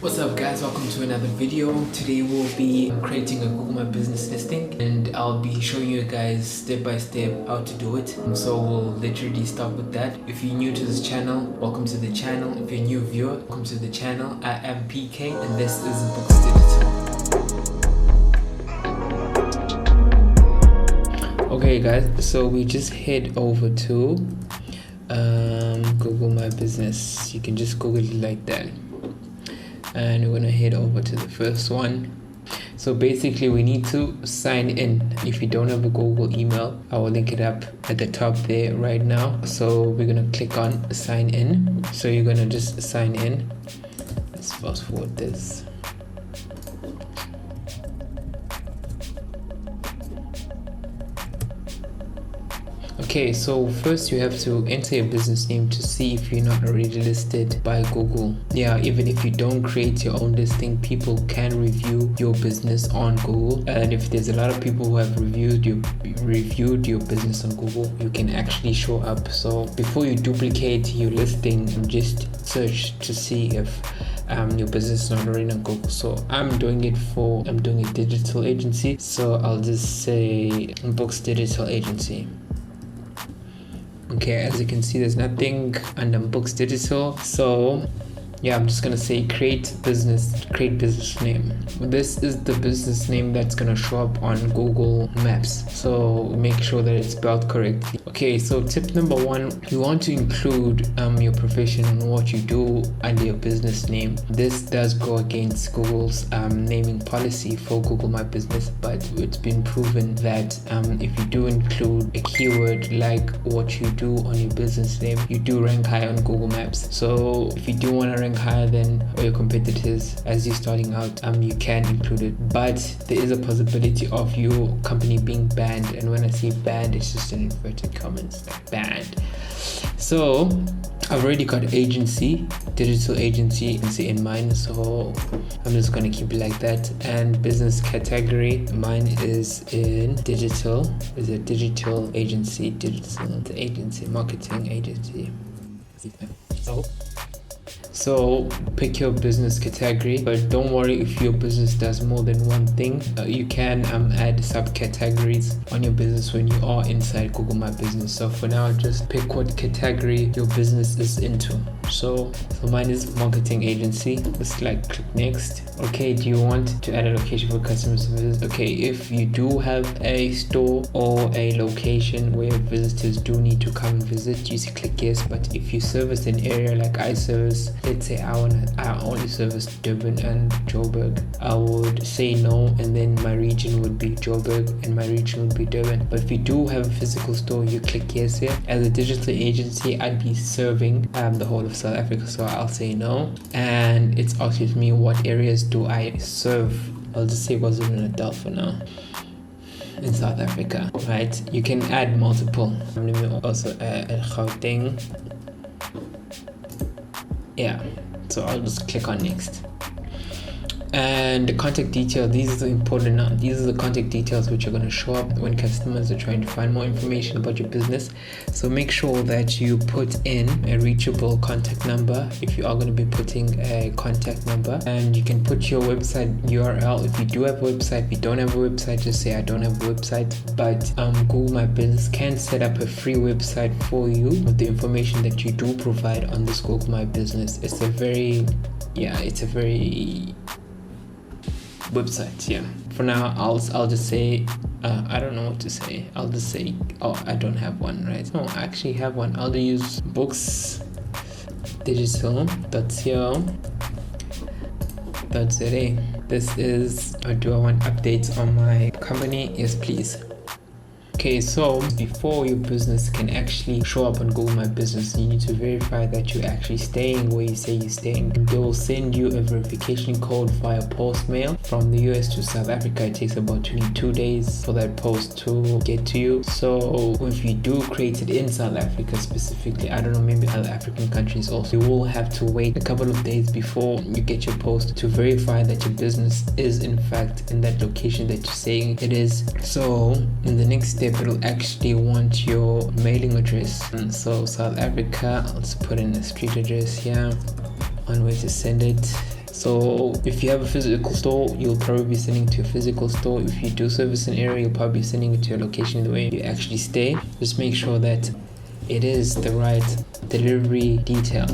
What's up guys, welcome to another video. Today we'll be creating a Google My Business listing and I'll be showing you guys step by step how to do it. So we'll literally start with that. If you're new to this channel, welcome to the channel. If you're a new viewer, welcome to the channel. I am PK and this is Books Digital. Okay guys, so we just head over to Google My Business. You can just Google it like that. And we're gonna head over to the first one. So basically we need to sign in. If you don't have a Google email, I will link it up at the top there right now. So we're gonna click on sign in. So you're gonna just sign in. Let's fast forward this. Okay, so first you have to enter your business name to see if you're not already listed by Google. Yeah, even if you don't create your own listing, people can review your business on Google. And if there's a lot of people who have reviewed your business on Google, you can actually show up. So before you duplicate your listing, just search to see if your business is not already on Google. So I'm doing a digital agency. So I'll just say Books Digital Agency. Okay, as you can see, there's nothing under Books Digital. So yeah, I'm just gonna say create business name. This is the business name that's gonna show up on Google Maps, so make sure that it's spelled correctly. Okay, so tip number one, you want to include your profession and what you do under your business name. This does go against Google's naming policy for Google My Business, but it's been proven that if you do include a keyword like what you do on your business name, you do rank high on Google Maps. So if you do want to rank higher than your competitors as you're starting out, you can include it, but there is a possibility of your company being banned. And when I say banned, it's just in inverted commas, like banned. So I've already got digital agency in mind, so I'm just gonna keep it like that. And business category, mine is in digital. Is a digital agency, marketing agency. So pick your business category, but don't worry if your business does more than one thing. You can add subcategories on your business when you are inside Google My Business. So for now, just pick what category your business is into. So mine is marketing agency. Just click next. Okay, do you want to add a location for customer service? Okay, if you do have a store or a location where visitors do need to come and visit, you click yes. But if you service an area like I service, let's say I only service Durban and Joburg, I would say no, and then my region would be Joburg and my region would be Durban. But if you do have a physical store, you click yes here. As a digital agency, I'd be serving the whole of South Africa, so I'll say no. And it's asking me what areas do I serve. I'll just say KwaZulu-Natal for now in South Africa, right? You can add multiple. Let me also add Gauteng. Yeah, so I'll just click on next. And the contact detail, these are important now. These are the contact details which are going to show up when customers are trying to find more information about your business. So make sure that you put in a reachable contact number if you are going to be putting a contact number. And you can put your website URL if you do have a website. If you don't have a website, just say I don't have a website. But Google My Business can set up a free website for you with the information that you do provide on this Google My Business. It's a very website. Yeah, for now I'll just say I don't know what to say. I'll just say, oh, I don't have one, right? No, I actually have one. I'll use Books Digital.co.za. This is, do I want updates on my company? Yes, please. Okay, so before your business can actually show up on Google My Business, you need to verify that you're actually staying where you say you're staying. They will send you a verification code via post mail from the US to South Africa. It takes about 22 days for that post to get to you. So if you do create it in South Africa specifically, I don't know, maybe other African countries also, you will have to wait a couple of days before you get your post to verify that your business is in fact in that location that you're saying it is. So in the next step, it'll actually want your mailing address. And so South Africa, let's put in a street address here, one way to send it. So if you have a physical store, you'll probably be sending to a physical store. If you do service an area, you'll probably be sending it to a location the way you actually stay. Just make sure that it is the right delivery detail.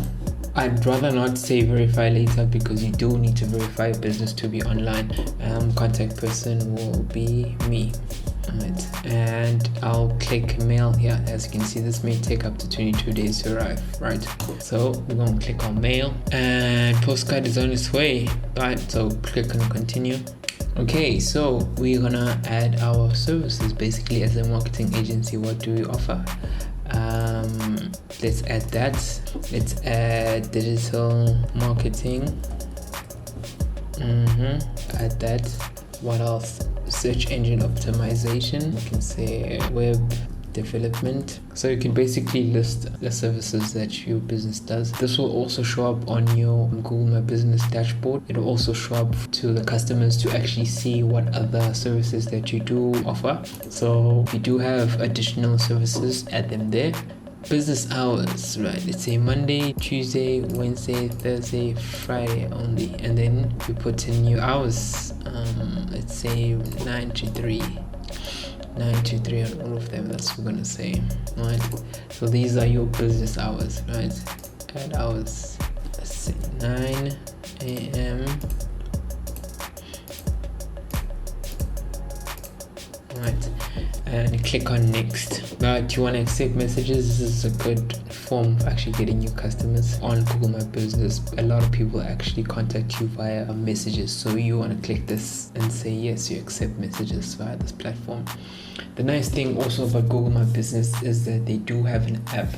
I'd rather not say verify later because you do need to verify a business to be online. Contact person will be me. Alright, and I'll click mail here. As you can see, this may take up to 22 days to arrive, right? So we're going to click on mail, and postcard is on its way, right? So click on continue. Okay, so we're gonna add our services. Basically, as a marketing agency, what do we offer? Let's add that. Let's add digital marketing. Add that. What else? Search engine optimization. You can say web development. So you can basically list the services that your business does. This will also show up on your Google My Business dashboard. It will also show up to the customers to actually see what other services that you do offer. So if you do have additional services, add them there. Business hours, right? Let's say Monday, Tuesday, Wednesday, Thursday, Friday only, and then you put in your hours. Let's say 9 to 3 on all of them. That's what we're gonna say, right? So these are your business hours, right? Add hours. Let's say 9 a.m. right, and click on next. Now, do you want to accept messages? This is a good form of actually getting new customers on Google My Business. A lot of people actually contact you via messages, so you want to click this and say yes, you accept messages via this platform. The nice thing also about Google My Business is that they do have an app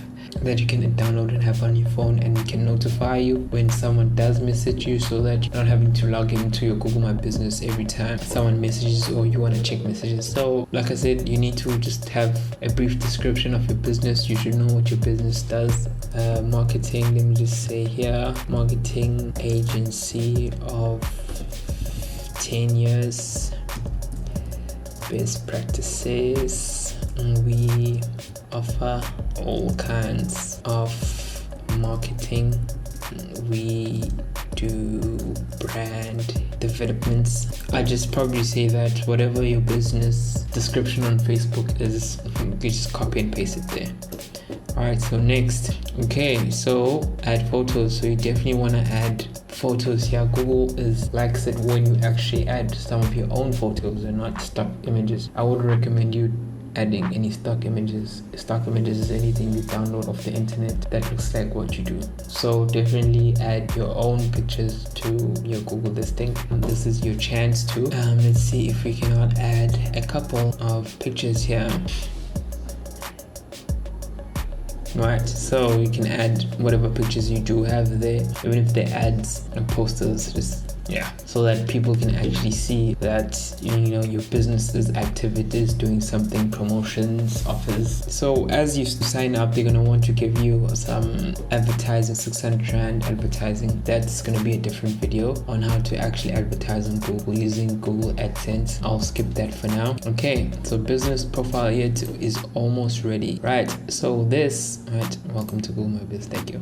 that you can download and have on your phone, and it can notify you when someone does message you, so that you're not having to log into your Google My Business every time someone messages or you want to check messages. So like I said, you need to just have a brief description of your business. You should know what your business does. Marketing, let me just say here, marketing agency of 10 years, best practices. We offer all kinds of marketing. We do brand developments. I just probably say that whatever your business description on Facebook is, you just copy and paste it there. Alright, so next. Okay, so add photos. So you definitely want to add photos here. Google likes it when you actually add some of your own photos and not stock images. I would recommend you adding any stock images. Stock images is anything you download off the internet that looks like what you do. So definitely add your own pictures to your Google listing. This is your chance to. Let's see if we cannot add a couple of pictures here. Right, so you can add whatever pictures you do have there, even if they're ads and posters, just so that people can actually see that you know your business is activities, doing something, promotions, offers. So as you sign up, they're gonna want to give you some advertising, 600 Rand advertising. That's gonna be a different video on how to actually advertise on Google using Google AdSense. I'll skip that for now. Okay, so business profile yet is almost ready. Right, so this, right, welcome to Google My Business. Thank you.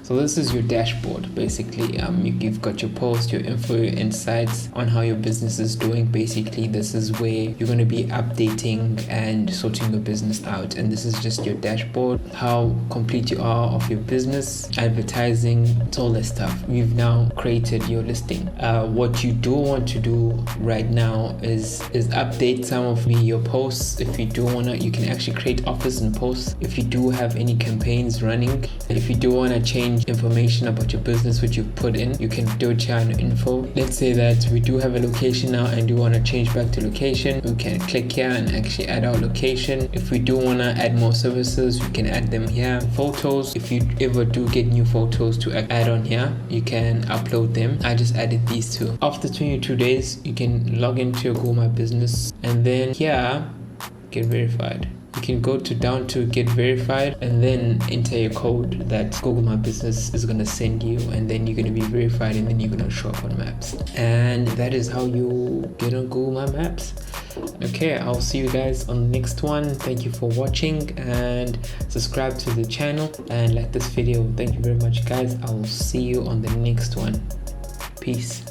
So this is your dashboard. Basically, you've got your post, your info, your insights on how your business is doing. Basically, this is where you're going to be updating and sorting your business out. And this is just your dashboard, how complete you are of your business, advertising, it's all that stuff. We've now created your listing. What you do want to do right now is update some of your posts. If you do want to, you can actually create offers and posts. If you do have any campaigns running, if you do want to change information about your business which you've put in, you can do it here on info. Let's say that we do have a location now and you want to change back to location. We can click here and actually add our location. If we do want to add more services, we can add them here. Photos, if you ever do get new photos to add on here, you can upload them. I just added these two. After 22 days, you can log into your Google My Business, and then here, get verified. You can go down to get verified and then enter your code that Google My Business is going to send you, and then you're going to be verified, and then you're going to show up on maps. And that is how you get on Google My Maps. Okay, I'll see you guys on the next one. Thank you for watching, and subscribe to the channel and like this video. Thank you very much, guys. I'll see you on the next one. Peace.